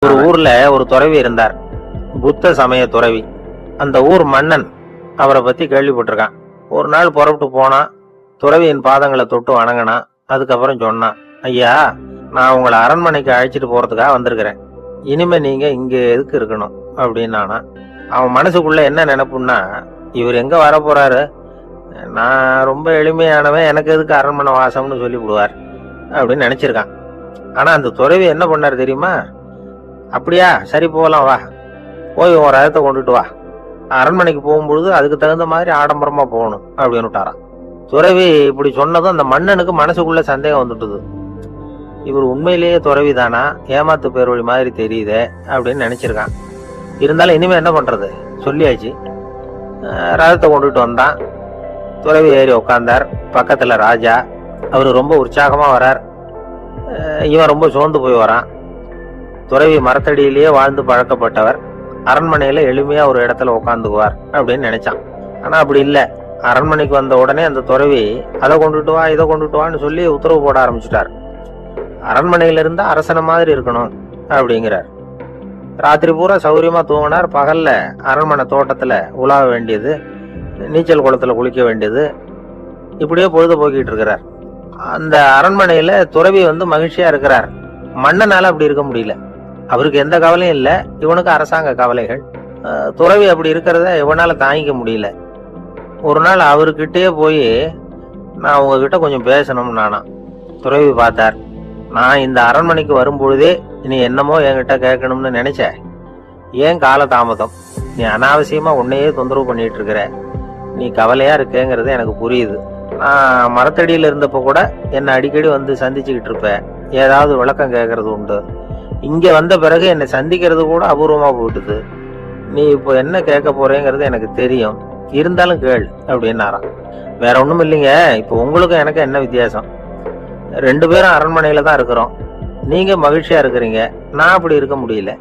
ஒரு ஊர்ல ஒரு துறவி இருந்தார், புத்த சமய துறவி. அந்த ஊர் மன்னன் அவரை பத்தி கேள்விப்பட்டிருக்கான். ஒரு நாள் புறப்பட்டு போனா, துறவியின் பாதங்களை தொட்டு வணங்கினான். அதுக்கப்புறம் சொன்னான், ஐயா, நான் உங்களை அரண்மனைக்கு அழைச்சிட்டு போறதுக்காக வந்திருக்கிறேன். இனிமே நீங்க இங்க எதுக்கு இருக்கணும் அப்படின்னானா. அவன் மனசுக்குள்ள என்ன நினைப்புன்னா, இவர் எங்க வர போறாரு, நான் ரொம்ப எளிமையானவன், எனக்கு எதுக்கு அரண்மனை வாசம்னு சொல்லி விடுவார் அப்படின்னு நினைச்சிருக்கான். ஆனா அந்த துறவி என்ன பண்ணாரு தெரியுமா? அப்படியா, சரி போகலாம், வா, போய் ஒரு ரதத்தை கொண்டுட்டு வா, அரண்மனைக்கு போகும்பொழுது அதுக்கு தகுந்த மாதிரி ஆடம்பரமா போகணும் அப்படின்னு விட்டாராம். துறவி இப்படி சொன்னதும் அந்த மன்னனுக்கு மனசுக்குள்ள சந்தேகம் வந்துட்டுது. இவர் உண்மையிலேயே துறவி தானா, ஏமாத்து பேர்வழி மாதிரி தெரியுதே அப்படின்னு நினைச்சிருக்கான். இருந்தாலும் இனிமே என்ன பண்றது, சொல்லியாச்சு. ரதத்தை கொண்டுட்டு வந்தான். துறவி ஏறி உட்கார்ந்தார். பக்கத்துல ராஜா. அவரு ரொம்ப உற்சாகமா வரார். இவன் ரொம்ப சோர்ந்து போய் வரான். துறவி மரத்தடியிலேயே வாழ்ந்து பழக்கப்பட்டவர், அரண்மனையில எளிமையா ஒரு இடத்துல உட்காந்துக்குவார் அப்படின்னு நினைச்சான். ஆனா அப்படி இல்லை. அரண்மனைக்கு வந்த உடனே அந்த துறவி அதை கொண்டுட்டு வா, இதை கொண்டுட்டு வான்னு சொல்லி உத்தரவு போட ஆரம்பிச்சுட்டார். அரண்மனையில இருந்தா அரசனை மாதிரி இருக்கணும் அப்படிங்கிறார். ராத்திரி பூரா சௌரியமா தூங்கினார். பகல்ல அரண்மனை தோட்டத்துல உலாவ வேண்டியது, நீச்சல் குளத்துல குளிக்க வேண்டியது, இப்படியே பொழுது போக்கிட்டு இருக்கிறார். அந்த அரண்மனையில துறவி மகிழ்ச்சியா இருக்கிறார். மன்னனால அப்படி இருக்க முடியல. அவருக்கு எந்த கவலையும் இல்லை, இவனுக்கு அரசாங்க கவலைகள். துறவி அப்படி இருக்கிறத இவனால தாங்கிக்க முடியல. ஒரு நாள் அவர்கிட்டயே போய், நான் உங்ககிட்ட கொஞ்சம் பேசணும் நானா. துறவி பார்த்தார். நான் இந்த அரண்மனைக்கு வரும்பொழுதே நீ என்னமோ என்கிட்ட கேட்கணும்னு நினைச்ச, ஏன் கால தாமதம், நீ அனாவசியமா உன்னையே தொந்தரவு பண்ணிட்டு இருக்கிற, நீ கவலையா இருக்கேங்கிறது எனக்கு புரியுது. நான் மரத்தடியில இருந்தப்ப கூட என்னை அடிக்கடி சந்திச்சுக்கிட்டு இருப்ப, ஏதாவது விளக்கம் கேட்கறது உண்டு. இங்க வந்த பிறகு என்னை சந்திக்கிறது கூட அபூர்வமா போயிட்டுது. நீ இப்போ என்ன கேட்க போறேங்கிறது எனக்கு தெரியும், இருந்தாலும் கேள் அப்படின்னாராம். வேற ஒண்ணும் இல்லைங்க, இப்போ உங்களுக்கும் எனக்கு என்ன வித்தியாசம், ரெண்டு பேரும் அரண்மனையில தான் இருக்கிறோம். நீங்க மகிழ்ச்சியா இருக்கிறீங்க, நான் அப்படி இருக்க முடியல.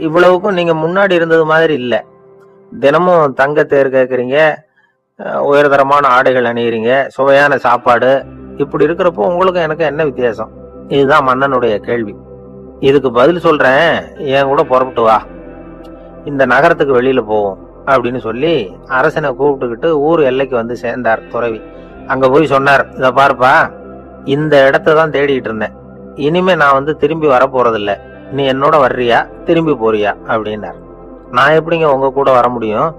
இவ்வளவுக்கும் நீங்க முன்னாடி இருந்தது மாதிரி இல்லை. தினமும் தங்க தேர் கேட்கறீங்க, உயர்தரமான ஆடைகள் அணியிறீங்க, சுவையான சாப்பாடு. இப்படி இருக்கிறப்போ உங்களுக்கு எனக்கு என்ன வித்தியாசம்? இதுதான் மன்னனுடைய கேள்வி. இதுக்கு பதில் சொல்றேன், என் கூட புறப்பட்டு வா, இந்த நகரத்துக்கு வெளியில போவோம் அப்படின்னு சொல்லி அரசனை கூப்பிட்டுக்கிட்டு ஊர் எல்லைக்கு சேர்ந்தார் துறவி. அங்க போய் சொன்னார், இத பாருப்பா, இந்த இடத்த தான் தேடிட்டு இருந்தேன். இனிமே நான் திரும்பி வர போறதில்ல. நீ என்னோட வர்றியா, திரும்பி போறியா அப்படின்னார். நான் எப்படிங்க உங்க கூட வர முடியும்?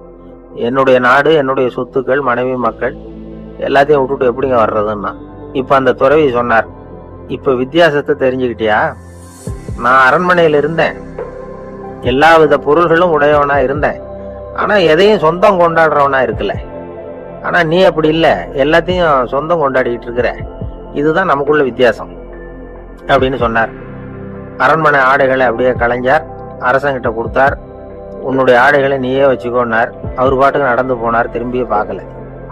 என்னுடைய நாடு, என்னுடைய சொத்துக்கள், மனைவி, மக்கள் எல்லாத்தையும் விட்டுட்டு எப்படிங்க வர்றதுன்னா. இப்ப அந்த துறவி சொன்னார், இப்ப வித்தியாசத்தை தெரிஞ்சுக்கிட்டியா? நான் அரண்மனையில இருந்தேன், எல்லா வித பொருள்களும் உடையவனா இருந்தேன், ஆனா எதையும் சொந்தம் கொண்டாடுறவனா இருக்கல. ஆனா நீ அப்படி இல்லை, எல்லாத்தையும் சொந்தம் கொண்டாடிட்டு இருக்கிற. இதுதான் நமக்குள்ள வித்தியாசம் அப்படின்னு சொன்னார். அரண்மனை ஆடைகளை அப்படியே கலைஞர் அரசங்கிட்ட கொடுத்தார். உன்னுடைய ஆடைகளை நீயே வச்சுக்கோன்னார். அவர் பாட்டுக்கு நடந்து போனார், திரும்பியே பார்க்கல.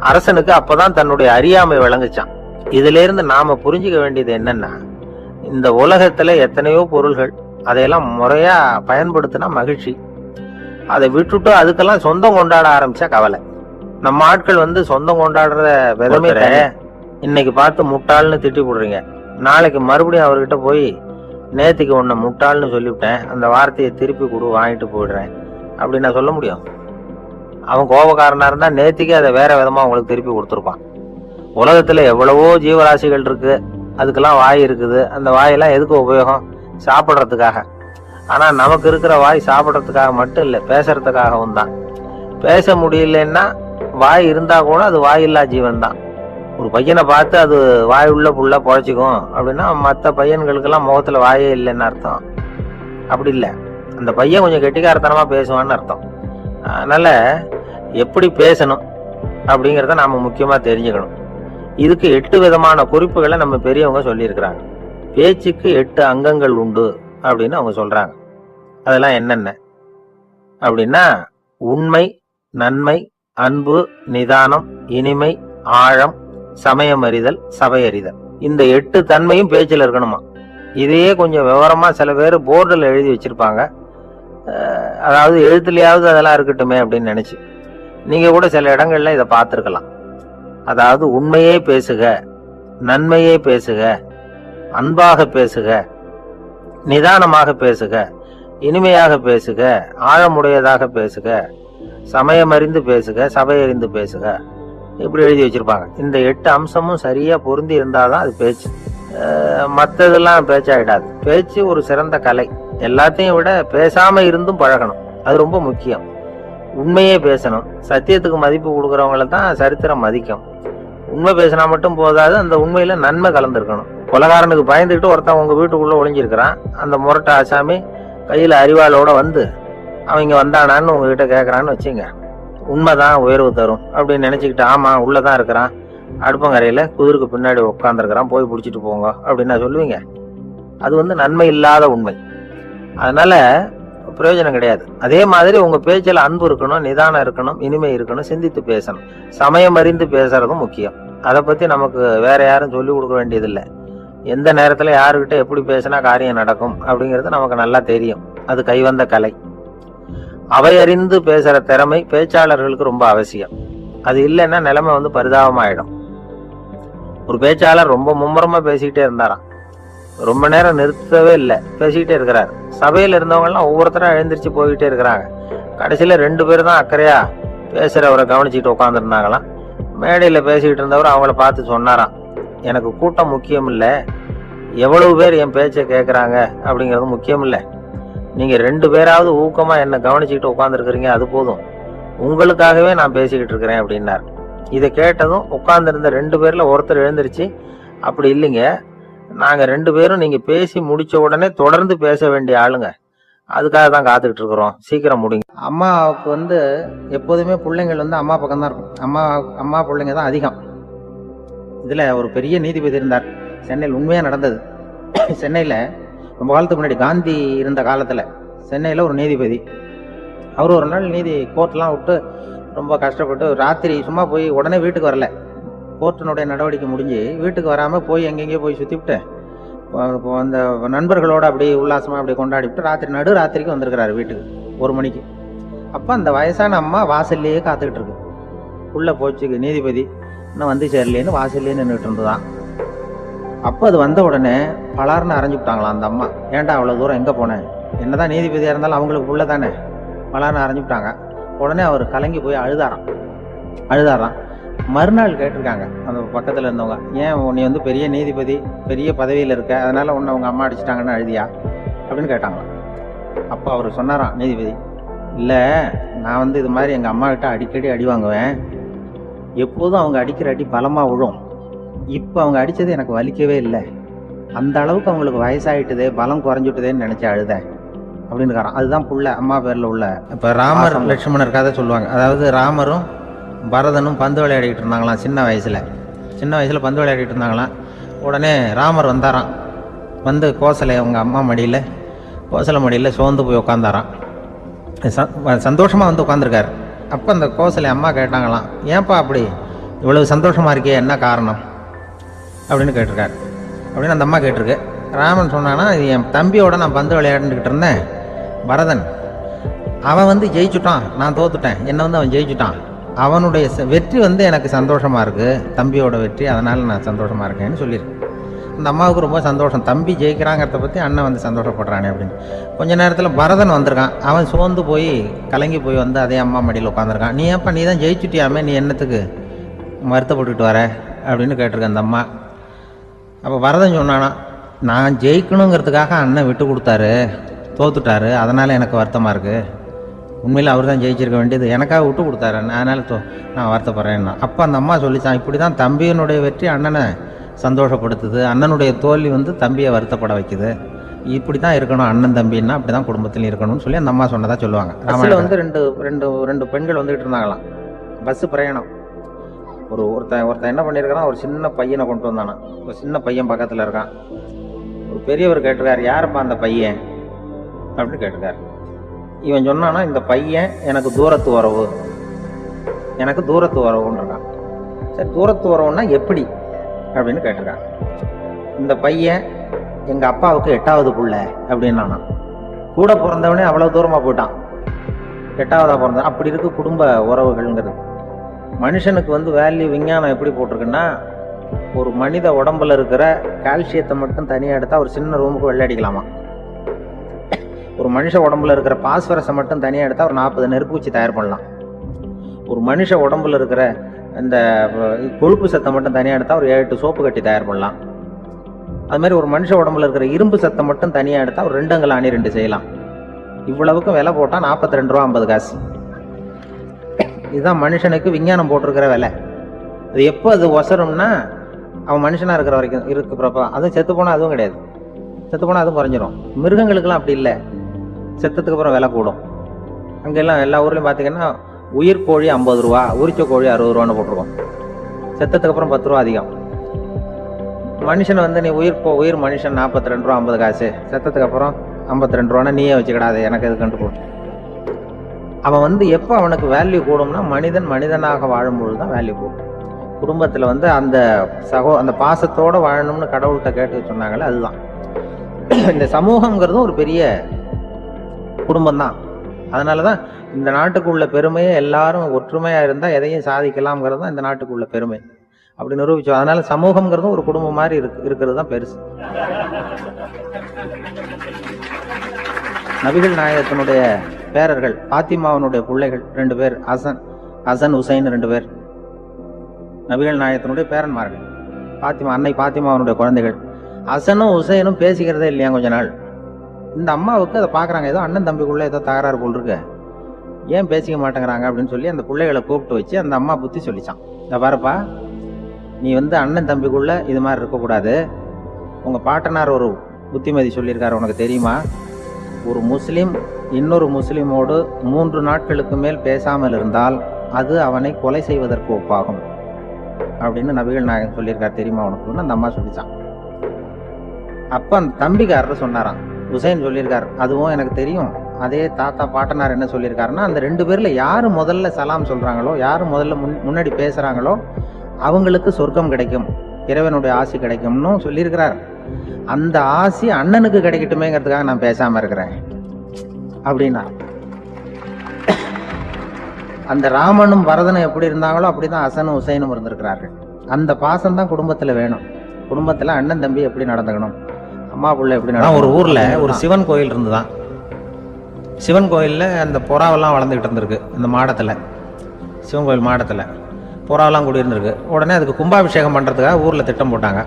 அரசனுக்கு அப்பதான் தன்னுடைய அறியாமை விளங்குச்சான். இதுல இருந்து நாம புரிஞ்சுக்க வேண்டியது என்னன்னா, இந்த உலகத்துல எத்தனையோ பொருள்கள், அதையெல்லாம் முறையா பயன்படுத்தினா மகிழ்ச்சி. அதை விட்டுட்டு அதுக்கெல்லாம் சொந்தம் கொண்டாட ஆரம்பிச்சா கவலை. நம்ம ஆட்கள் சொந்தம் கொண்டாடுற விதமே இன்னைக்கு பார்த்து முட்டாள்னு திட்டி போடுறீங்க, நாளைக்கு மறுபடியும் அவர்கிட்ட போய், நேத்திக்கு உன்னை முட்டாள்னு சொல்லிவிட்டேன், அந்த வார்த்தையை திருப்பி கொடு, வாங்கிட்டு போயிடுறேன் அப்படின்னு நான் சொல்ல முடியும்? அவன் கோபக்காரனா இருந்தா நேத்திக்கு அதை வேற விதமா உங்களுக்கு திருப்பி கொடுத்துருப்பான். உலகத்துல எவ்வளவோ ஜீவராசிகள் இருக்கு, அதுக்கெல்லாம் வாய் இருக்குது. அந்த வாயெல்லாம் எதுக்கு உபயோகம்? சாப்பிட்றதுக்காக. ஆனா நமக்கு இருக்கிற வாய் சாப்பிட்றதுக்காக மட்டும் இல்லை, பேசுறதுக்காகவும் தான். பேச முடியலன்னா வாய் இருந்தா கூட அது வாயில்லா ஜீவன் தான். ஒரு பையனை பார்த்து அது வாய் உள்ள புள்ள பொழைச்சிக்கும் அப்படின்னா, மற்ற பையன்களுக்கெல்லாம் முகத்துல வாயே இல்லைன்னு அர்த்தம். அப்படி இல்லை, அந்த பையன் கொஞ்சம் கெட்டிக்காரத்தனமா பேசுவான்னு அர்த்தம். அதனால எப்படி பேசணும் அப்படிங்கிறத நாம முக்கியமா தெரிஞ்சுக்கணும். இதுக்கு 8 விதமான குறிப்புகளை நம்ம பெரியவங்க சொல்லியிருக்கிறாங்க. பேச்சுக்கு 8 அங்கங்கள் உண்டு அப்படின்னு அவங்க சொல்றாங்க. அதெல்லாம் என்னென்ன அப்படின்னா, உண்மை, நன்மை, அன்பு, நிதானம், இனிமை, ஆழம், சமயம் அறிதல், சபை அறிதல். இந்த 8 தன்மையும் பேச்சில் இருக்கணுமா. இதையே கொஞ்சம் விவரமா சில பேர் போர்டில் எழுதி வச்சிருப்பாங்க. அதாவது எழுத்துலயாவது அதெல்லாம் இருக்கட்டுமே அப்படின்னு நினைச்சு நீங்க கூட சில இடங்கள்ல இதை பார்த்திருக்கலாம். அதாவது உண்மையே பேசுக, நன்மையே பேசுக, அன்பாக பேசுக, நிதானமாக பேசுக, இனிமையாக பேசுக, ஆழமுடையதாக பேசுக, சமயமறிந்து பேசுக, சபையறிந்து பேசுக, இப்படி எழுதி வச்சிருப்பாங்க. இந்த 8 அம்சமும் சரியா பொருந்தி இருந்தாதான் அது பேச்சு. மற்றதெல்லாம் பேச்சாயிடாது. பேச்சு ஒரு சிறந்த கலை. எல்லாத்தையும் விட பேசாம இருந்தும் பழகணும், அது ரொம்ப முக்கியம். உண்மையே பேசணும். சத்தியத்துக்கு மதிப்பு கொடுக்கறவங்கள தான் சரித்திரம் மதிக்கும். உண்மை பேசினா மட்டும் போதாது, அந்த உண்மையில நன்மை கலந்துருக்கணும். கொலகாரனுக்கு பயந்துக்கிட்டு ஒருத்தன் உங்க வீட்டுக்குள்ள ஒளிஞ்சிருக்கிறான். அந்த முரட்ட ஆசாமி கையில அறிவாளோட வந்து அவங்க வந்தானான்னு உங்ககிட்ட கேட்கறான்னு வச்சுங்க. உண்மைதான் உயர்வு தரும் அப்படின்னு நினைச்சுக்கிட்டு, ஆமா உள்ளதான் இருக்கிறான், அடுப்பங்கரையில குதிருக்கு பின்னாடி உட்காந்துருக்கிறான், போய் பிடிச்சிட்டு போங்க அப்படின்னு சொல்லுவீங்க. அது நன்மை இல்லாத உண்மை. அதனால பிரயோஜனம் கிடையாது. அதே மாதிரி உங்க பேச்சில் அன்பு இருக்கணும், நிதானம் இருக்கணும், இனிமை இருக்கணும், சிந்தித்து பேசணும், சமயம் அறிந்து பேசுறதும் முக்கியம். அதை பத்தி நமக்கு வேற யாரும் சொல்லி கொடுக்க வேண்டியதில்லை. எந்த நேரத்துல யாருக்கிட்ட எப்படி பேசினா காரியம் நடக்கும் அப்படிங்கிறது நமக்கு நல்லா தெரியும். அது கைவந்த கலை. அவையறிந்து பேசுற திறமை பேச்சாளர்களுக்கு ரொம்ப அவசியம். அது இல்லைன்னா நிலைமை பரிதாபமாயிடும். ஒரு பேச்சாளர் ரொம்ப மும்முரமா பேசிக்கிட்டே இருந்தாராம். ரொம்ப நேரம் நிறுத்தவே இல்லை, பேசிக்கிட்டே இருக்கிறார். சபையில இருந்தவங்க எல்லாம் ஒவ்வொருத்தரா எழுந்திரிச்சு போய்கிட்டே இருக்கிறாங்க. கடைசியில 2 பேர் தான் அக்கறையா பேசுறவரை கவனிச்சுட்டு உட்காந்துருந்தாங்களாம். மேடையில பேசிக்கிட்டு இருந்தவர் அவங்கள பார்த்து சொன்னாராம், எனக்கு கூட்டம் முக்கியம் இல்லை, எவ்வளவு பேர் என் பேச்சை கேட்கறாங்க அப்படிங்கிறது முக்கியம் இல்லை. நீங்க 2 பேராவது ஊக்கமா என்னை கவனிச்சுக்கிட்டு உட்காந்துருக்கிறீங்க, அது போதும். உங்களுக்காகவே நான் பேசிக்கிட்டு இருக்கிறேன் அப்படின்னார். இதை கேட்டதும் உட்கார்ந்துருந்த 2 பேர்ல ஒருத்தர் எழுந்திருச்சு, அப்படி இல்லைங்க, நாங்க 2 பேரும் நீங்க பேசி முடிச்ச உடனே தொடர்ந்து பேச வேண்டிய ஆளுங்க, அதுக்காக தான் காத்துக்கிட்டு இருக்கிறோம், சீக்கிரம் முடிங்க. அம்மாவுக்கு எப்போதுமே பிள்ளைங்கள் அம்மா பக்கம் தான் இருக்கும். அம்மா பிள்ளைங்க தான் அதிகம். இதுல ஒரு பெரிய நீதிபதி இருந்தார், சென்னையில். உண்மையா நடந்தது. சென்னையில ரொம்ப காலத்துக்கு முன்னாடி, காந்தி இருந்த காலத்துல சென்னையில ஒரு நீதிபதி. அவர் ஒரு நாள் கோர்ட்லாம் விட்டு ரொம்ப கஷ்டப்பட்டு ராத்திரி சும்மா போய் உடனே வீட்டுக்கு வரல. கோர்ட்டினுடைய நடவடிக்கை முடிஞ்சு வீட்டுக்கு வராமல் போய் எங்கெங்கேயோ போய் சுற்றிவிட்டு அந்த நண்பர்களோடு அப்படி உல்லாசமாக அப்படி கொண்டாடிவிட்டு நடுராத்திரிக்கு வந்திருக்கிறாரு வீட்டுக்கு 1 மணிக்கு. அப்போ அந்த வயசான அம்மா வாசல்லையே காத்துக்கிட்டு இருக்கு. உள்ளே போச்சு நீதிபதி இன்னும் வந்து சேரலேன்னு வாசல்லையே நின்றுட்டு இருந்துதான். அப்போ அது வந்த உடனே பலார்னு அரைஞ்சுவிட்டாங்களாம் அந்த அம்மா. ஏன்டா அவ்வளோ தூரம் எங்கே போனேன், என்னதான் நீதிபதியாக இருந்தாலும் அவங்களுக்கு உள்ள தானே, பலார்னு அரைஞ்சுவிட்டாங்க. உடனே அவர் கலங்கி போய் அழுதாராம். மறுநாள் கேட்டிருக்காங்க அந்த பக்கத்தில் இருந்தவங்க, ஏன் நீ பெரிய நீதிபதி, பெரிய பதவியில் இருக்க, அதனால உன்னை அவங்க அம்மா அடிச்சிட்டாங்கன்னு அழுதியா அப்படின்னு கேட்டாங்களாம். அப்போ அவர் சொன்னாராம் நீதிபதி, இல்லை நான் இது மாதிரி எங்கள் அம்மா கிட்ட அடிக்கடி அடி வாங்குவேன், எப்போதும் அவங்க அடிக்கிற அடி பலமாக விழும், இப்போ அவங்க அடித்தது எனக்கு வலிக்கவே இல்லை, அந்த அளவுக்கு அவங்களுக்கு வயசாகிட்டுதே, பலம் குறைஞ்சிட்டுதேன்னு நினச்சி அழுதேன் அப்படின்னு. அதுதான் புள்ள அம்மா பேரில் உள்ள. இப்போ ராமர் லட்சுமணர் கதை சொல்லுவாங்க. அதாவது ராமரும் பரதனும் பந்து விளையாடிக்கிட்டு இருந்தாங்களாம். சின்ன வயசில் பந்து விளையாடிட்டு இருந்தாங்களாம். உடனே ராமர் வந்தாராம். வந்து கோசலை அவங்க அம்மா கோசலை மடியில் சோர்ந்து போய் உட்காந்தாராம். சந்தோஷமாக உட்காந்துருக்காரு. அப்போ அந்த கோசலை அம்மா கேட்டாங்களாம், ஏன்ப்பா அப்படி இவ்வளவு சந்தோஷமாக இருக்கே, என்ன காரணம் அப்படின்னு கேட்டிருக்காரு. அப்படின்னு அந்த அம்மா கேட்டிருக்கு. ராமன் சொன்னான்னா, என் தம்பியோட நான் பந்து விளையாண்டுக்கிட்டு இருந்தேன், பரதன் அவன் ஜெயிச்சுட்டான், நான் தோத்துட்டேன், என்னை அவன் ஜெயிச்சுட்டான், அவனுடைய வெற்றி எனக்கு சந்தோஷமாக இருக்குது, தம்பியோட வெற்றி, அதனால் நான் சந்தோஷமாக இருக்கேன்னு சொல்லியிருக்கேன். அந்த அம்மாவுக்கு ரொம்ப சந்தோஷம், தம்பி ஜெயிக்கிறாங்கிறத பற்றி அண்ணன் சந்தோஷப்படுறானே அப்படின்னு. கொஞ்ச நேரத்தில் பரதன் வந்திருக்கான். அவன் சோர்ந்து போய் கலங்கி போய் அதே அம்மா மடியில் உட்காந்துருக்கான். நீ ஏப்பா நீ தான் ஜெயிச்சுட்டியாமே, நீ என்னத்துக்கு வருத்தப்பட்டுக்கிட்டு வர அப்படின்னு கேட்டிருக்கேன் அந்த அம்மா. அப்போ பரதன் சொன்னானா, நான் ஜெயிக்கணுங்கிறதுக்காக அண்ணன் விட்டு கொடுத்தாரு, தோத்துட்டாரு, அதனால் எனக்கு வருத்தமாக இருக்குது, உண்மையில் அவர் தான் ஜெயிச்சிருக்க வேண்டியது, எனக்காக விட்டு கொடுத்தாரு, அதனால் நான் வருத்தப்படுறேன்னா. அப்போ அந்த அம்மா சொல்லிச்சான், இப்படி தான் தம்பியினுடைய வெற்றி அண்ணனை சந்தோஷப்படுத்துது, அண்ணனுடைய தோல்வி தம்பியை வருத்தப்பட வைக்குது, இப்படி தான் இருக்கணும், அண்ணன் தம்பின்னா அப்படி தான் குடும்பத்தில் இருக்கணும்னு சொல்லி அந்த அம்மா சொன்னதாக சொல்லுவாங்க. பஸ்ஸில் ரெண்டு பெண்கள் வந்துகிட்டு இருந்தாங்களாம். பஸ்ஸு பிரயாணம். ஒருத்தன் என்ன பண்ணியிருக்கான், ஒரு சின்ன பையனை கொண்டு வந்தானா. ஒரு சின்ன பையன் பக்கத்தில் இருக்கான். ஒரு பெரியவர் கேட்டிருக்காரு, யாருப்பா அந்த பையன் அப்படின்னு கேட்டிருக்காரு. இவன் சொன்னானா, இந்த பையன் எனக்கு தூரத்து உறவுன்னு இருக்கான். சரி, தூரத்து உறவுன்னா எப்படி அப்படின்னு கேட்டிருக்கான். இந்த பையன் எங்கள் அப்பாவுக்கு 8வது புள்ள அப்படின்னா, கூட பிறந்தவனே அவ்வளோ தூரமாக போயிட்டான், 8வதாக பிறந்தான். அப்படி இருக்கு குடும்ப உறவுகள்ங்கிறது. மனுஷனுக்கு வேல்யூ விஞ்ஞானம் எப்படி போட்டிருக்குன்னா, ஒரு மனித உடம்புல இருக்கிற கால்சியத்தை மட்டும் தனியாக எடுத்தால் ஒரு சின்ன ரூமுக்கு வெள்ளையடிக்கலாமா. ஒரு மனுஷ உடம்புல இருக்கிற பாஸ்பரஸை மட்டும் தனியாக எடுத்தால் ஒரு 40 நெருப்பு வச்சு தயார் பண்ணலாம். ஒரு மனுஷ உடம்புல இருக்கிற இந்த கொழுப்பு சத்தை மட்டும் தனியாக எடுத்தால் ஒரு 7-8 சோப்பு கட்டி தயார் பண்ணலாம். அது மாதிரி ஒரு மனுஷ உடம்புல இருக்கிற இரும்பு சத்தை மட்டும் தனியாக எடுத்தால் ஒரு 2 அங்குல ஆணி 2 செய்யலாம். இவ்வளவுக்கும் விலை போட்டால் 42 ரூபா 50 காசு. இதுதான் மனுஷனுக்கு விஞ்ஞானம் போட்டிருக்கிற விலை. அது எப்போ அது ஒசரும்னா அவன் மனுஷனாக இருக்கிற வரைக்கும் இருக்கிறப்ப. அதுவும் செத்து போனால் அதுவும் கிடையாது, செத்து போனால் அதுவும் குறைஞ்சிரும். மிருகங்களுக்கெல்லாம் அப்படி இல்லை, செத்ததுக்கு அப்புறம் விலை கூடும். அங்கெல்லாம் எல்லா ஊர்லேயும் பார்த்தீங்கன்னா உயிர் கோழி 50 ரூபா, உரிச்ச கோழி 60 ரூபான்னு போட்டிருக்கோம். செத்ததுக்கு அப்புறம் 10 ரூபா அதிகம். மனுஷனை வந்து நீ உயிர் மனுஷன் 42 ரூபா 50 காசு, செத்ததுக்கு அப்புறம் 52 ரூபான்னா நீயே வச்சுக்கிடாது, எனக்கு எது கண்டு போடும். அவன் வந்து எப்போ அவனுக்கு வேல்யூ கூடும்னா மனிதனாக வாழும்பொழுது தான் வேல்யூ கூடும். குடும்பத்தில் வந்து அந்த பாசத்தோடு வாழணும்னு கடவுள்கிட்ட கேட்டு சொன்னாங்களே, அதுதான். இந்த சமூகங்கிறதும் ஒரு பெரிய குடும்பம் தான். அதனால தான் இந்த நாட்டுக்குள்ள பெருமையை எல்லாரும் ஒற்றுமையாக இருந்தால் எதையும் சாதிக்கலாம்ங்கிறது தான் இந்த நாட்டுக்குள்ள பெருமை. அப்படி நிரூபிச்சோம். அதனால சமூகம்ங்கிறதும் ஒரு குடும்பம் மாதிரி இருக்கிறது தான் பெருசு. நபிகள் நாயகத்தினுடைய பேரர்கள் பாத்திமாவனுடைய பிள்ளைகள் 2 பேர், ஹசன் ஹுசைன் 2 பேர் நபிகள் நாயகத்தினுடைய பேரன்மார்கள். அன்னை பாத்திமாவனுடைய குழந்தைகள். ஹசனும் ஹுசைனும் பேசிக்கிறதே இல்லையா கொஞ்ச நாள். இந்த அம்மாவுக்கு அதை பார்க்குறாங்க, ஏதோ அண்ணன் தம்பிக்குள்ள ஏதோ தகராறு போல் இருக்கு, ஏன் பேசிக்க மாட்டேங்கிறாங்க அப்படின்னு சொல்லி அந்த பிள்ளைகளை கூப்பிட்டு வச்சு அந்த அம்மா புத்தி சொல்லிச்சான். இந்த பாருப்பா, நீ வந்து அண்ணன் தம்பிக்குள்ள இது மாதிரி இருக்கக்கூடாது. உங்கள் பாட்டனார் ஒரு புத்திமதி சொல்லியிருக்காரு, உனக்கு தெரியுமா? ஒரு முஸ்லீம் இன்னொரு முஸ்லீமோடு 3 நாட்களுக்கு மேல் பேசாமல் இருந்தால் அது அவனை கொலை செய்வதற்கு ஒப்பாகும் அப்படின்னு நபிகள் நாயகம் சொல்லியிருக்காரு, தெரியுமா உனக்குன்னு அந்த அம்மா சொல்லிச்சான். அப்போ அந்த தம்பிக்காரர் சொன்னாராம், ஹுசைன் சொல்லியிருக்காரு, அதுவும் எனக்கு தெரியும். அதே தாத்தா பாட்டனார் என்ன சொல்லியிருக்காருன்னா, அந்த 2 பேர்ல யாரு முதல்ல சலாம் சொல்றாங்களோ, யாரு முதல்ல முன்னாடி பேசுறாங்களோ அவங்களுக்கு சொர்க்கம் கிடைக்கும், இறைவனுடைய ஆசி கிடைக்கும்னு சொல்லியிருக்கிறார். அந்த ஆசி அண்ணனுக்கு கிடைக்கட்டுமேங்கிறதுக்காக நான் பேசாம இருக்கிறேன் அப்படின்னா. அந்த ராமனும் பரதனும் எப்படி இருந்தாங்களோ அப்படிதான் ஹசனும் ஹுசைனும் இருந்திருக்கிறார்கள். அந்த பாசம் தான் குடும்பத்துல வேணும். குடும்பத்துல அண்ணன் தம்பி எப்படி நடந்துக்கணும், அம்மா பிள்ளை எப்படி நடக்கணும். ஒரு ஊர்ல ஒரு சிவன் கோயில் இருந்துதான். சிவன் கோயில்ல அந்த புறாவெல்லாம் வளர்ந்துகிட்டு இருந்திருக்கு. அந்த மாடத்துல, சிவன் கோயில் மாடத்துல புறாவெல்லாம் குடியிருந்திருக்கு. உடனே அதுக்கு கும்பாபிஷேகம் பண்றதுக்காக ஊர்ல திட்டம் போட்டாங்க.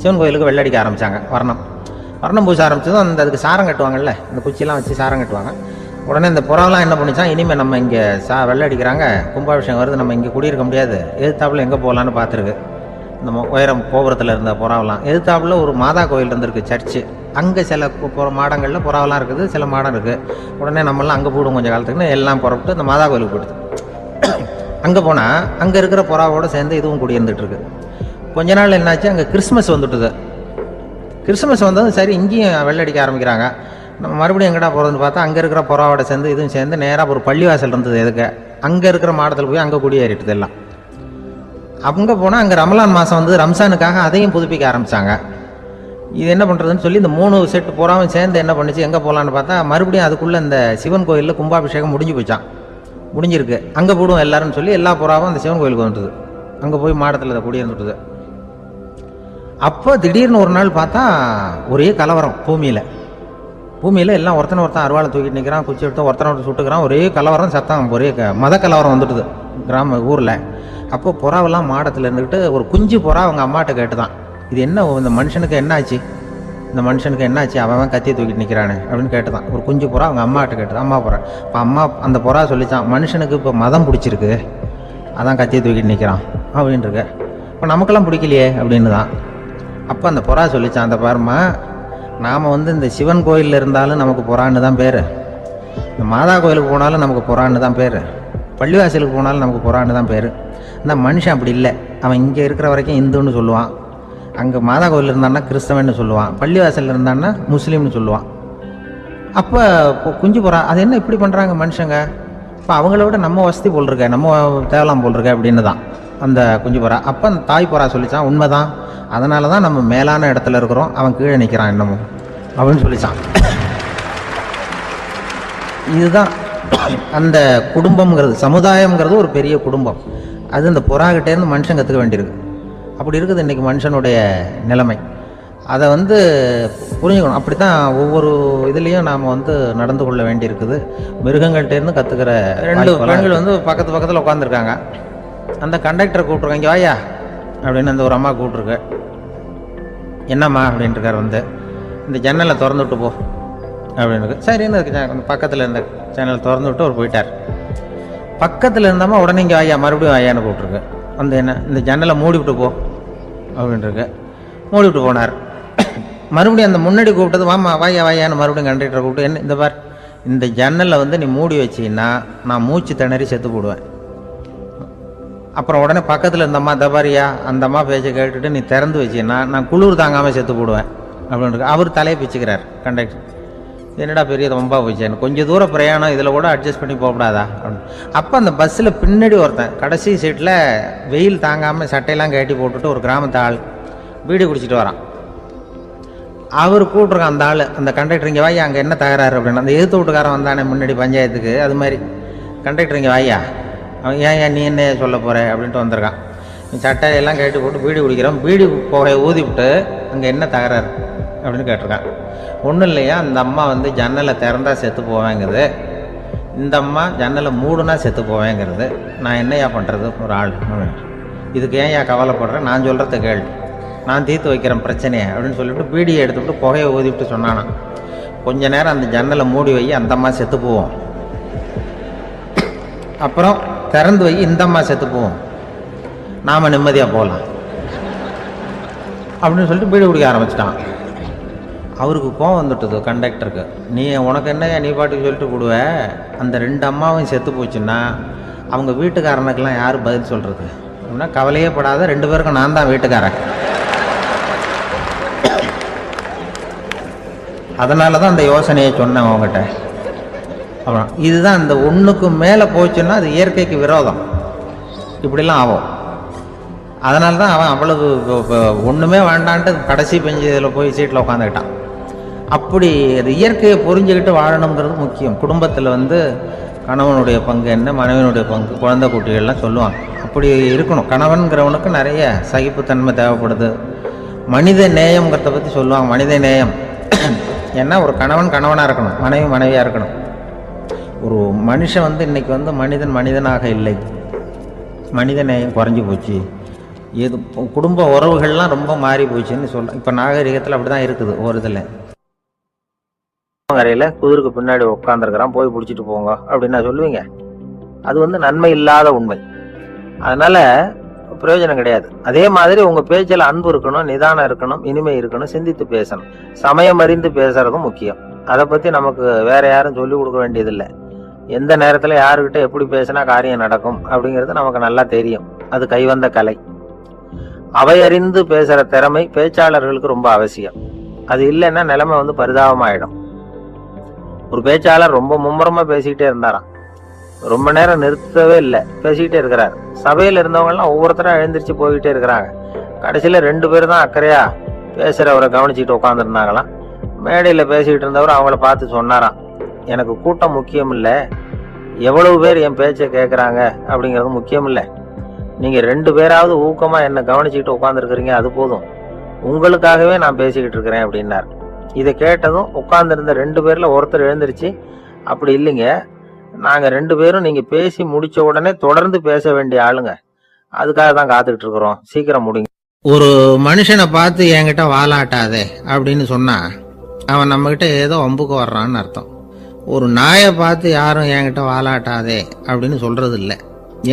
சிவன் கோயிலுக்கு வெள்ளடிக்க ஆரம்பிச்சாங்க. வர்ணம் பூச ஆரம்பிச்சதும் அதுக்கு சாரம் கட்டுவாங்கல்ல, இந்த குச்சியெல்லாம் வச்சு சாரம் கட்டுவாங்க. உடனே இந்த புறாவெல்லாம் என்ன பண்ணிச்சான், இனிமேல் நம்ம இங்கே வெள்ளடிக்கிறாங்க, கும்பாபிஷேகம் வருது, நம்ம இங்கே குடியிருக்க முடியாது, எதிர்த்தாப்புல எங்கே போகலான்னு பார்த்துருக்கு. நம்ம உயரம் கோபுரத்தில் இருந்த புறாவெல்லாம் எதிர்த்தாப்புல ஒரு மாதா கோயில் இருந்திருக்கு, சர்ச்சு. அங்கே சில மாடங்களில் புறாவெல்லாம் இருக்குது, சில மாடம் இருக்குது. உடனே நம்மளாம் அங்கே போடும் கொஞ்சம் காலத்துக்குன்னு எல்லாம் புறப்பட்டு இந்த மாதா கோயிலுக்கு போயிடுது. அங்கே போனால் அங்கே இருக்கிற புறாவோடு சேர்ந்து இதுவும் குடியிருந்துட்டு இருக்கு. கொஞ்ச நாள் என்னாச்சு, அங்கே கிறிஸ்மஸ் வந்துட்டுது. கிறிஸ்மஸ் வந்ததும் சரி இங்கேயும் வெள்ளடிக்க ஆரம்பிக்கிறாங்க. நம்ம மறுபடியும் எங்கடா போகிறதுன்னு பார்த்தா அங்கே இருக்கிற புறாவோட சேர்ந்து இதுவும் சேர்ந்து நேராக ஒரு பள்ளிவாசல் இருந்தது. எதுக்கு அங்கே இருக்கிற மாடத்தில் போய் அங்கே குடியேறிட்டுது எல்லாம். அங்கே போனால் அங்கே ரமலான் மாதம் வந்து ரம்சானுக்காக அதையும் புதுப்பிக்க ஆரம்பித்தாங்க. இது என்ன பண்ணுறதுன்னு சொல்லி இந்த 3 செட்டு புறாவும் சேர்ந்து என்ன பண்ணிச்சு, எங்கே போகலான்னு பார்த்தா மறுபடியும் அதுக்குள்ளே இந்த சிவன் கோயிலில் கும்பாபிஷேகம் முடிஞ்சிருக்கு. அங்கே போடுவோம் எல்லாருன்னு சொல்லி எல்லா புறாவும் அந்த சிவன் கோயிலுக்கு வந்துட்டுது. அங்கே போய் மாடத்தில் அதை குடியிருந்துட்டுது. அப்போ திடீர்னு ஒரு நாள் பார்த்தா ஒரே கலவரம் பூமியில் எல்லாம் ஒருத்தன் அருவாளை தூக்கிட்டு நிற்கிறான், குச்சி எடுத்து ஒருத்தனை சுட்டுக்கிறான். ஒரே கலவரம், சத்தம், ஒரே மத கலவரம் வந்துட்டுது ஊரில். அப்போ புறாவெல்லாம் மாடத்தில் இருந்துக்கிட்டு ஒரு குஞ்சு புறா அவங்க அம்மாட்ட கேட்டுதான், இது என்ன, இந்த மனுஷனுக்கு என்னாச்சு, அவன் கத்தியை தூக்கிட்டு நிற்கிறானே அப்படின்னு கேட்டுதான். ஒரு குஞ்சு புறா அவங்க அம்மாட்ட கேட்டுதான். அம்மா புறா. இப்போ அந்த புறா சொல்லிச்சான், மனுஷனுக்கு இப்போ மதம் பிடிச்சிருக்கு, அதான் கத்தியை தூக்கிட்டு நிற்கிறான் அப்படின்னு இருக்கு. இப்போ நமக்கெல்லாம் பிடிக்கலையே அப்படின்னு தான். அப்போ அந்த புறா சொல்லிச்சான், அந்த பாருமா, நாம் வந்து இந்த சிவன் கோயிலில் இருந்தாலும் நமக்கு புறான்னு தான் பேர், இந்த மாதா கோயிலுக்கு போனாலும் நமக்கு புறான்னு தான் பேர், பள்ளிவாசலுக்கு போனாலும் நமக்கு புறான்னு தான் பேர். இந்த மனுஷன் அப்படி இல்லை. அவன் இங்கே இருக்கிற வரைக்கும் இந்துன்னு சொல்லுவான், அங்கே மாதா கோயில் இருந்தான்னா கிறிஸ்தவன்னு சொல்லுவான், பள்ளிவாசலில் இருந்தான்னா முஸ்லீம்னு சொல்லுவான். அப்போ குஞ்சு புறா, அது என்ன இப்படி பண்ணுறாங்க மனுஷங்க, இப்போ அவங்கள விட நம்ம வசதி போல் இருக்க, நம்ம தேவலாம் போல் இருக்க அப்படின்னு தான் அந்த குஞ்சு புறா. அப்போ அந்த தாய் புறா சொல்லிச்சான், உண்மைதான், அதனால தான் நம்ம மேலான இடத்துல இருக்கிறோம், அவன் கீழே நிற்கிறான் இன்னமும் அப்படின்னு சொல்லிச்சான். இதுதான் அந்த குடும்பம்ங்கிறது, சமுதாயம்ங்கிறது ஒரு பெரிய குடும்பம். அது இந்த புறாகிட்டேருந்து மனுஷன் கற்றுக்க வேண்டியிருக்கு. அப்படி இருக்குது இன்றைக்கி மனுஷனுடைய நிலைமை. அதை புரிஞ்சுக்கணும். அப்படி தான் ஒவ்வொரு இதுலேயும் நாம் நடந்து கொள்ள வேண்டியிருக்குது. மிருகங்கள்கிட்டேருந்து கற்றுக்கிற 2 பெண்கள் பக்கத்து பக்கத்தில் உட்காந்துருக்காங்க. அந்த கண்டக்டரை கூப்பிட்ருக்காங்க, இங்கே வாயா அப்படின்னு அந்த ஒரு அம்மா கூப்பிட்ருக்கு. என்னம்மா அப்படின்ட்டுருக்கார். இந்த ஜன்னலை திறந்து விட்டு போ அப்படின்னு. சரின்னு பக்கத்தில் இருந்த ஜன்னலை திறந்து விட்டு அவர் போயிட்டார். பக்கத்தில் இருந்தம்மா உடனே இங்கே வாயா மறுபடியும் வாயான்னு கூப்பிட்ருக்கு. என்ன இந்த ஜன்னலை மூடி விட்டு போ அப்படின்ட்டுருக்கு. மூடி விட்டு போனார். மறுபடியும் அந்த முன்னாடி கூப்பிட்டது வாமா வாயா வாயான்னு மறுபடியும் கண்டக்டரை கூப்பிட்டு, என்ன இந்த பார், இந்த ஜன்னலை நீ மூடி வச்சின்னா நான் மூச்சு திணறி செத்து போடுவேன். அப்புறம் உடனே பக்கத்தில் இருந்தம்மா தபாரியா அந்த அம்மா பேச்சை கேட்டுட்டு நீ திறந்து வச்சின்னா நான் குளிர் தாங்காமல் செத்து போடுவேன் அப்படின்னு. அவர் தலையை பிச்சுக்கிறார் கண்டக்டர். என்னடா பெரிய ரொம்ப போச்சேன்னு, கொஞ்சம் தூரம் பிரயாணம் இதில் கூட அட்ஜஸ்ட் பண்ணி போகக்கூடாதா அப்படின்னு. அப்போ அந்த பஸ்ஸில் பின்னாடி ஒருத்தன் கடைசி சீட்டில் வெயில் தாங்காமல் சட்டையெல்லாம் கட்டி போட்டுட்டு ஒரு கிராமத்து ஆள் பீடி குடிச்சிட்டு வரான். அவர் கூப்பிட்ருக்கான் அந்த ஆள், அந்த கண்டக்டர் இங்கே வாயா அங்கே என்ன தகராறு அப்படின்னு. அந்த எதிர்த்து வீட்டுக்காரன் வந்தானே முன்னாடி பஞ்சாயத்துக்கு, அது மாதிரி கண்டக்டர் இங்கே வாயா, அவன் ஏன் நீ என்ன சொல்ல போகிற அப்படின்ட்டு வந்திருக்கான். நீ சட்டையெல்லாம் கட்டி போட்டு பீடி குடிக்கிறான், பீடி புகையை ஊதி விட்டு அங்கே என்ன தகராறு அப்படின்னு கேட்டிருக்கான். ஒன்றும் இல்லையா, அந்த அம்மா ஜன்னலை திறந்தா செத்து போவேங்கிறது, இந்த அம்மா ஜன்னலை மூடுனா செத்து போவேங்கிறது, நான் என்னையா பண்ணுறது ஒரு ஆள், இதுக்கு ஏன் ஏன் கவலைப்படுறேன், நான் சொல்கிறத கேள், நான் தீர்த்து வைக்கிறேன் பிரச்சனையை அப்படின்னு சொல்லிவிட்டு பீடியை எடுத்துவிட்டு புகையை ஊதிவிட்டு சொன்னானா, கொஞ்ச நேரம் அந்த ஜன்னலை மூடி வை, அந்த அம்மா செத்து போவோம், அப்புறம் திறந்து வை, இந்த அம்மா செத்து போவோம், நாம் நிம்மதியாக போகலாம் அப்படின்னு சொல்லிட்டு பீடி குடிக்க ஆரம்பிச்சிட்டான். அவருக்கு கோவம் வந்துட்டுது கண்டக்டருக்கு. உனக்கு என்னையா நீ பாட்டுக்கு சொல்லிட்டு போடுவ, அந்த 2 அம்மாவும் செத்து போச்சுன்னா அவங்க வீட்டுக்காரனுக்கெல்லாம் யார் பதில் சொல்கிறது அப்படின்னா, கவலையே படாத, 2 பேருக்கும் நான் தான் வீட்டுக்காரன். அதனால தான் அந்த யோசனையை சொன்னேன் அவங்ககிட்ட. அப்புறம் இதுதான் இந்த ஒன்றுக்கு மேலே போச்சுன்னா அது இயற்கைக்கு விரோதம், இப்படிலாம் ஆகும். அதனால தான் அவன் அவ்வளவு ஒன்றுமே வேண்டான்ட்டு கடைசி பெஞ்சு இதில் போய் சீட்டில் உட்காந்துக்கிட்டான். அப்படி அது இயற்கையை புரிஞ்சுக்கிட்டு வாழணுங்கிறது முக்கியம். குடும்பத்தில் கணவனுடைய பங்கு என்ன, மனைவியினுடைய பங்கு, குழந்தை குட்டிகள்லாம் சொல்லுவாங்க. அப்படி இருக்கணும். கணவன்கிறவனுக்கு நிறைய சகிப்புத்தன்மை தேவைப்படுது. மனித நேயம்ங்கிறத பற்றி சொல்லுவாங்க. மனித நேயம் ஏன்னா ஒரு கணவன் கணவனாக இருக்கணும், மனைவி மனைவியாக இருக்கணும். ஒரு மனுஷன் இன்னைக்கு மனிதனாக இல்லை, மனித நேயம் குறைஞ்சி போச்சு, எது குடும்ப உறவுகள்லாம் ரொம்ப மாறி போச்சுன்னு சொல்லலாம். இப்போ நாகரிகத்தில் அப்படி தான் இருக்குது. ஒரு இதில் கரையில் குதிருக்கு பின்னாடி உட்காந்துருக்கிறான், போய் பிடிச்சிட்டு போங்க அப்படின்னு நான் சொல்லுவீங்க. அது நன்மை இல்லாத உண்மை, அதனால பிரயோஜனம் கிடையாது. அதே மாதிரி உங்க பேச்சில் அன்பு இருக்கணும், நிதானம் இருக்கணும், இனிமை இருக்கணும், சிந்தித்து பேசணும், சமயம் அறிந்து பேசுறதும் முக்கியம். அதை பத்தி நமக்கு வேற யாரும் சொல்லி கொடுக்க வேண்டியதில்லை. எந்த நேரத்தில் யாருக்கிட்ட எப்படி பேசினா காரியம் நடக்கும் அப்படிங்கிறது நமக்கு நல்லா தெரியும். அது கைவந்த கலை. அவையறிந்து பேசுற திறமை பேச்சாளர்களுக்கு ரொம்ப அவசியம். அது இல்லைன்னா நிலைமை பரிதாபமாயிடும். ஒரு பேச்சாளர் ரொம்ப மும்முரமா பேசிக்கிட்டே இருந்தாராம். ரொம்ப நேரம் நிறுத்தவே இல்லை, பேசிக்கிட்டே இருக்கிறார். சபையில் இருந்தவங்க எல்லாம் ஒவ்வொருத்தரும் எழுந்திரிச்சு போய்கிட்டே இருக்கிறாங்க. கடைசியில 2 பேர் தான் அக்கறையா பேசுறவரை கவனிச்சுட்டு உட்காந்துருந்தாங்களாம். மேடையில பேசிக்கிட்டு இருந்தவர் அவங்கள பார்த்து சொன்னாராம், எனக்கு கூட்டம் முக்கியம் இல்லை, எவ்வளவு பேர் என் பேச்சை கேட்கறாங்க அப்படிங்கிறது முக்கியம் இல்லை, நீங்க 2 பேராவது ஊக்கமா என்னை கவனிச்சுக்கிட்டு உட்காந்துருக்கிறீங்க, அது போதும், உங்களுக்காகவே நான் பேசிக்கிட்டு இருக்கிறேன் அப்படின்னார். இதை கேட்டதும் உட்கார்ந்துருந்த 2 பேர்ல ஒருத்தர் எழுந்திருச்சு, அப்படி இல்லைங்க, நாங்க 2 பேரும் நீங்க பேசி முடிச்ச உடனே தொடர்ந்து பேச வேண்டிய ஆளுங்க, அதுக்காக தான் காத்துக்கிட்டு இருக்கிறோம், சீக்கிரம் முடிங்க. ஒரு மனுஷனை பார்த்து என்கிட்ட வாலாட்டாதே அப்படின்னு சொன்னா அவன் நம்ம கிட்ட ஏதோ வம்புக்கு வர்றான்னு அர்த்தம். ஒரு நாயை பார்த்து யாரும் என்கிட்ட வாலாட்டாதே அப்படின்னு சொல்றது இல்லை.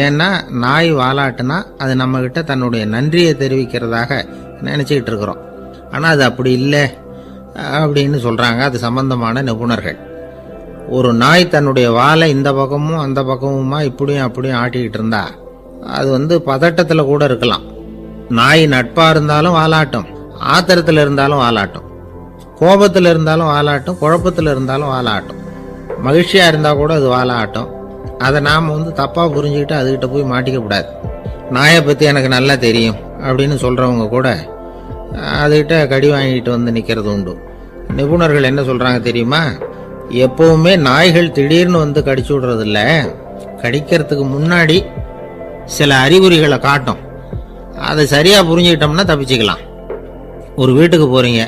ஏன்னா நாய் வாலாட்டுனா அது நம்ம கிட்ட தன்னுடைய நன்றியை தெரிவிக்கிறதாக நினைச்சுக்கிட்டு இருக்கிறோம். ஆனா அது அப்படி இல்லை அப்படின்னு சொல்றாங்க அது சம்பந்தமான நிபுணர்கள். ஒரு நாய் தன்னுடைய வாலை இந்த பக்கமும் அந்த பக்கமுமா இப்படியும் அப்படியும் ஆட்டிக்கிட்டு இருந்தா அது பதட்டத்துல கூட இருக்கலாம். நாய் நட்பா இருந்தாலும் வாலாட்டும், ஆத்திரத்துல இருந்தாலும் வாலாட்டும், கோபத்துல இருந்தாலும் வாலாட்டும், குழப்பத்துல இருந்தாலும் வாலாட்டும், மகிழ்ச்சியா இருந்தா கூட அது வாலாட்டும். அதை நாம தப்பா புரிஞ்சுக்கிட்டு அதுகிட்ட போய் மாட்டிக்க கூடாது. நாயை பத்தி எனக்கு நல்லா தெரியும் அப்படின்னு சொல்றவங்க கூட அதுகிட்ட கடி வாங்கிட்டு நிக்கிறது உண்டு. நிபுணர்கள் என்ன சொல்றாங்க தெரியுமா, எப்பவுமே நாய்கள் திடீர்னு கடிச்சு விடுறது இல்ல, கடிக்கிறதுக்கு முன்னாடி சில அறிகுறிகளை காட்டும், அதை சரியா புரிஞ்சுக்கிட்டோம்னா தப்பிச்சுக்கலாம். ஒரு வீட்டுக்கு போகிறீங்க,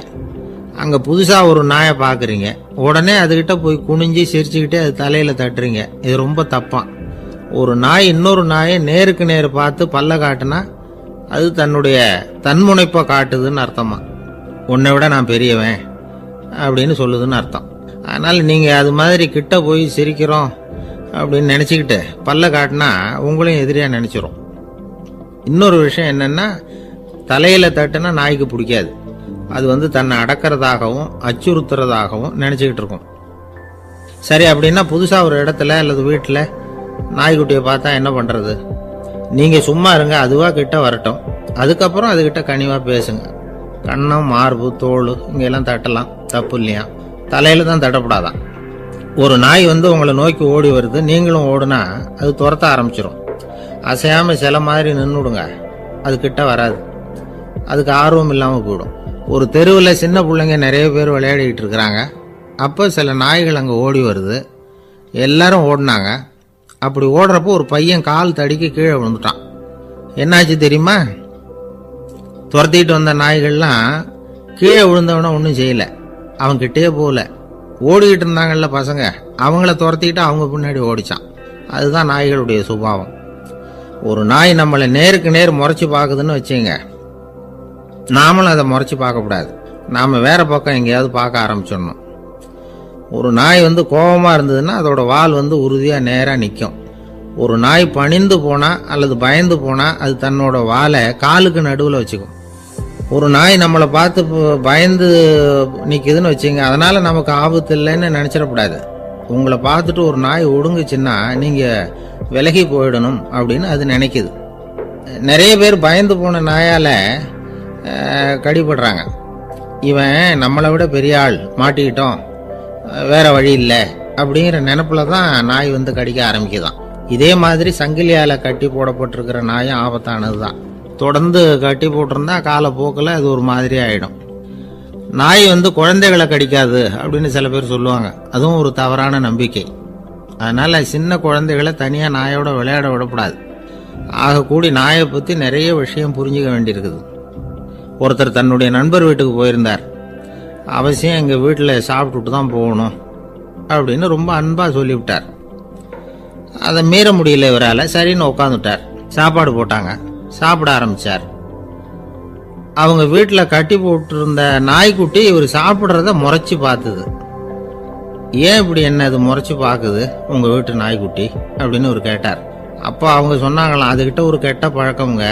அங்கே புதுசாக ஒரு நாயை பார்க்குறீங்க, உடனே அதுக்கிட்ட போய் குனிஞ்சு சிரிச்சுக்கிட்டே அது தலையில் தட்டுறீங்க. இது ரொம்ப தப்பான். ஒரு நாய் இன்னொரு நாயை நேருக்கு நேர் பார்த்து பல்ல காட்டுனா அது தன்னுடைய தன்முனைப்பை காட்டுதுன்னு அர்த்தமா. உன்னை விட நான் பெரியவன் அப்படின்னு சொல்லுதுன்னு அர்த்தம். அதனால் நீங்கள் அது மாதிரி கிட்ட போய் சிரிக்கிறோம் அப்படின்னு நினச்சிக்கிட்டு பல்ல காட்டினா உங்களையும் எதிரியாக நினச்சிரும். இன்னொரு விஷயம் என்னென்னா, தலையில் தட்டுனா நாய்க்கு பிடிக்காது. அது தன்னை அடக்கிறதாகவும் அச்சுறுத்துறதாகவும் நினச்சிக்கிட்டு இருக்கும். சரி, அப்படின்னா புதுசாக ஒரு இடத்துல அல்லது வீட்டில் நாய்க்குட்டியை பார்த்தா என்ன பண்ணுறது? நீங்கள் சும்மா இருங்க, அதுவாக கிட்ட வரட்டும். அதுக்கப்புறம் அதுக்கிட்ட கனிவாக பேசுங்க. கன்னம், மார்பு, தோல் இங்கெல்லாம் தட்டலாம், தப்பு இல்லையா? தலையில் தான் தட்டப்படாதான். ஒரு நாய் உங்களை நோக்கி ஓடி வருது, நீங்களும் ஓடுனா அது துரத்த ஆரம்பிச்சிடும். அசையாமல் சில மாதிரி நின்றுடுங்க, அது கிட்ட வராது. அதுக்கு ஆர்வம் இல்லாமல் போயிடும். ஒரு தெருவில் சின்ன பிள்ளைங்க நிறைய பேர் விளையாடிக்கிட்டு இருக்கிறாங்க. அப்போ சில நாய்கள் அங்கே ஓடி வருது. எல்லாரும் ஓடினாங்க. அப்படி ஓடுறப்போ ஒரு பையன் கால் தடிக்க கீழே விழுந்துட்டான். என்னாச்சு தெரியுமா? துரத்திட்டு வந்த நாய்கள்லாம் கீழே விழுந்தவன ஒன்றும் செய்யலை, அவன் கிட்டே போகல. ஓடிக்கிட்டு இருந்தாங்கல்ல பசங்க, அவங்கள துரத்திக்கிட்டு அவங்க பின்னாடி ஓடிச்சான். அதுதான் நாய்களுடைய சுபாவம். ஒரு நாய் நம்மளை நேருக்கு நேர் முறைச்சி பார்க்குதுன்னு வச்சுங்க, நாமளும் அதை முறைச்சி பார்க்கக்கூடாது. நாம் வேற பக்கம் எங்கேயாவது பார்க்க ஆரம்பிச்சிடணும். ஒரு நாய் கோபமாக இருந்ததுன்னா அதோட வால் உறுதியாக நேராக நிற்கும். ஒரு நாய் பணிந்து போனால் அல்லது பயந்து போனால் அது தன்னோட வாலை காலுக்கு நடுவில் வச்சுக்கும். ஒரு நாய் நம்மளை பார்த்து பயந்து நிற்குதுன்னு வச்சுங்க, அதனால் நமக்கு ஆபத்து இல்லைன்னு நினச்சிடக்கூடாது. உங்களை பார்த்துட்டு ஒரு நாய் ஒடுங்குச்சுன்னா நீங்கள் விலகி போயிடணும் அப்படின்னு அது நினைக்குது. நிறைய பேர் பயந்து போன நாயால் கடிபடுறாங்க. இவன் நம்மளை விட பெரிய ஆள், மாட்டிக்கிட்டோம், வேற வழி இல்லை அப்படிங்கிற நினைப்புல தான் நாய் கடிக்க ஆரம்பிக்குதான். இதே மாதிரி சங்கிலியால் கட்டி போடப்பட்டிருக்கிற நாயும் ஆபத்தானது தான். தொடர்ந்து கட்டி போட்டிருந்தா காலப்போக்கில் அது ஒரு மாதிரி ஆகிடும். நாய் குழந்தைகளை கடிக்காது அப்படின்னு சில பேர் சொல்லுவாங்க. அதுவும் ஒரு தவறான நம்பிக்கை. அதனால் சின்ன குழந்தைகளை தனியாக நாயோட விளையாட விடக்கூடாது. ஆக கூடி நாயை பற்றி நிறைய விஷயம் புரிஞ்சுக்க வேண்டியிருக்குது. ஒருத்தர் தன்னுடைய நண்பர் வீட்டுக்கு போயிருந்தார். அவசியம் எங்கள் வீட்டில் சாப்பிட்டுட்டு தான் போகணும் அப்படின்னு ரொம்ப அன்பாக சொல்லிவிட்டார். அதை மீற முடியல இவரால். சரின்னு உட்காந்துட்டார். சாப்பாடு போட்டாங்க, சாப்பிட ஆரம்பித்தார். அவங்க வீட்டில் கட்டி போட்டிருந்த நாய்க்குட்டி இவர் சாப்பிட்றத முறைச்சி பார்த்துது. ஏன் இப்படி என்ன அது முறைச்சி பார்க்குது உங்கள் வீட்டு நாய்க்குட்டி அப்படின்னு இவர் கேட்டார். அப்போ அவங்க சொன்னாங்களாம், அதுகிட்ட ஒரு கெட்ட பழக்கம்ங்க,